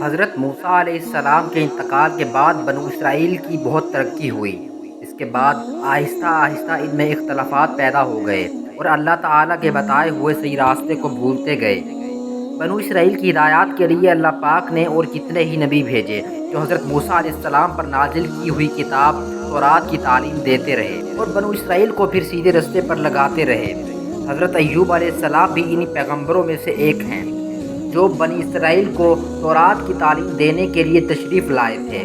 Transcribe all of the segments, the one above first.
حضرت موسیٰ علیہ السلام کے انتقال کے بعد بنو اسرائیل کی بہت ترقی ہوئی۔ اس کے بعد آہستہ آہستہ ان میں اختلافات پیدا ہو گئے اور اللہ تعالیٰ کے بتائے ہوئے صحیح راستے کو بھولتے گئے۔ بنو اسرائیل کی ہدایات کے لیے اللہ پاک نے اور کتنے ہی نبی بھیجے جو حضرت موسیٰ علیہ السلام پر نازل کی ہوئی کتاب تورات کی تعلیم دیتے رہے اور بنو اسرائیل کو پھر سیدھے رستے پر لگاتے رہے۔ حضرت ایوب علیہ السلام بھی انہی پیغمبروں میں سے ایک ہیں جو بنی اسرائیل کو تورات کی تعلیم دینے کے لیے تشریف لائے تھے۔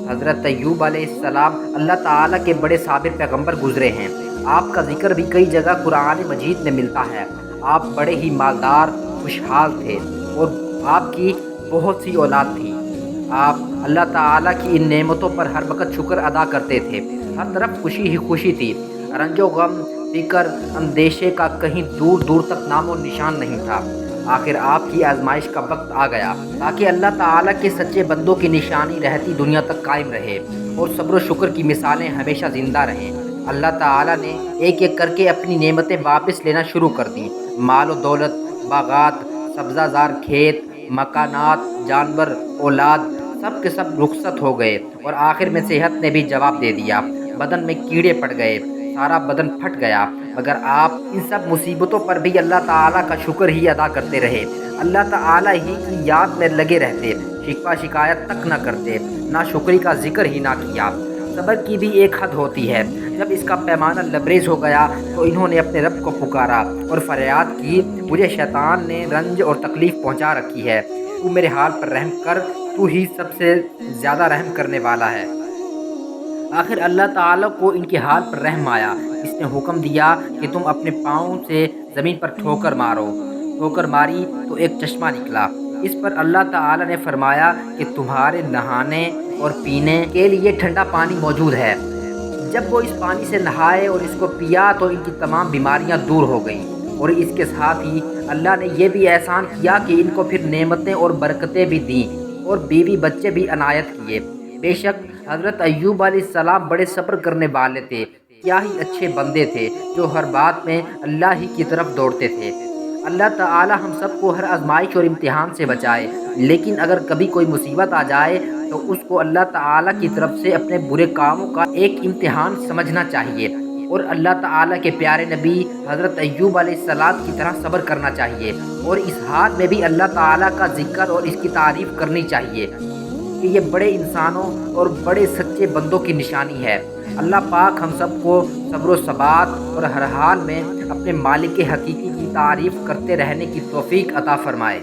حضرت ایوب علیہ السلام اللہ تعالیٰ کے بڑے صابر پیغمبر گزرے ہیں۔ آپ کا ذکر بھی کئی جگہ قرآن مجید میں ملتا ہے۔ آپ بڑے ہی مالدار خوشحال تھے اور آپ کی بہت سی اولاد تھی۔ آپ اللہ تعالیٰ کی ان نعمتوں پر ہر وقت شکر ادا کرتے تھے۔ ہر طرف خوشی ہی خوشی تھی۔ رنج و غم، فکر، اندیشے کا کہیں دور دور تک نام و نشان نہیں تھا۔ آخر آپ کی آزمائش کا وقت آ گیا تاکہ اللہ تعالیٰ کے سچے بندوں کی نشانی رہتی دنیا تک قائم رہے اور صبر و شکر کی مثالیں ہمیشہ زندہ رہیں۔ اللہ تعالیٰ نے ایک ایک کر کے اپنی نعمتیں واپس لینا شروع کر دیں۔ مال و دولت، باغات، سبزہ زار کھیت، مکانات، جانور، اولاد، سب کے سب رخصت ہو گئے اور آخر میں صحت نے بھی جواب دے دیا۔ بدن میں کیڑے پڑ گئے، سارا بدن پھٹ گیا، مگر آپ ان سب مصیبتوں پر بھی اللہ تعالیٰ کا شکر ہی ادا کرتے رہے۔ اللہ تعالیٰ ہی کی یاد میں لگے رہتے، شکوہ شکایت تک نہ کرتے، نہ شکری کا ذکر ہی نہ کیا۔ صبر کی بھی ایک حد ہوتی ہے۔ جب اس کا پیمانہ لبریز ہو گیا تو انہوں نے اپنے رب کو پکارا اور فریاد کی، مجھے شیطان نے رنج اور تکلیف پہنچا رکھی ہے، تو میرے حال پر رحم کر، تو ہی سب سے زیادہ رحم کرنے والا ہے۔ آخر اللہ تعالیٰ کو ان کے حال پر رحم آیا۔ اس نے حکم دیا کہ تم اپنے پاؤں سے زمین پر ٹھوکر مارو۔ ٹھوکر ماری تو ایک چشمہ نکلا۔ اس پر اللہ تعالیٰ نے فرمایا کہ تمہارے نہانے اور پینے کے لیے ٹھنڈا پانی موجود ہے۔ جب وہ اس پانی سے نہائے اور اس کو پیا تو ان کی تمام بیماریاں دور ہو گئیں، اور اس کے ساتھ ہی اللہ نے یہ بھی احسان کیا کہ ان کو پھر نعمتیں اور برکتیں بھی دیں اور بیوی بچے بھی عنایت کیے۔ بے شک حضرت ایوب علیہ السلام بڑے صبر کرنے والے تھے، کیا ہی اچھے بندے تھے جو ہر بات میں اللہ ہی کی طرف دوڑتے تھے۔ اللہ تعالی ہم سب کو ہر آزمائش اور امتحان سے بچائے، لیکن اگر کبھی کوئی مصیبت آ جائے تو اس کو اللہ تعالیٰ کی طرف سے اپنے برے کاموں کا ایک امتحان سمجھنا چاہیے اور اللہ تعالیٰ کے پیارے نبی حضرت ایوب علیہ السلام کی طرح صبر کرنا چاہیے، اور اس حال میں بھی اللہ تعالیٰ کا ذکر اور اس کی تعریف کرنی چاہیے کہ یہ بڑے انسانوں اور بڑے سچے بندوں کی نشانی ہے۔ اللہ پاک ہم سب کو صبر و ثبات اور ہر حال میں اپنے مالک حقیقی کی تعریف کرتے رہنے کی توفیق عطا فرمائے۔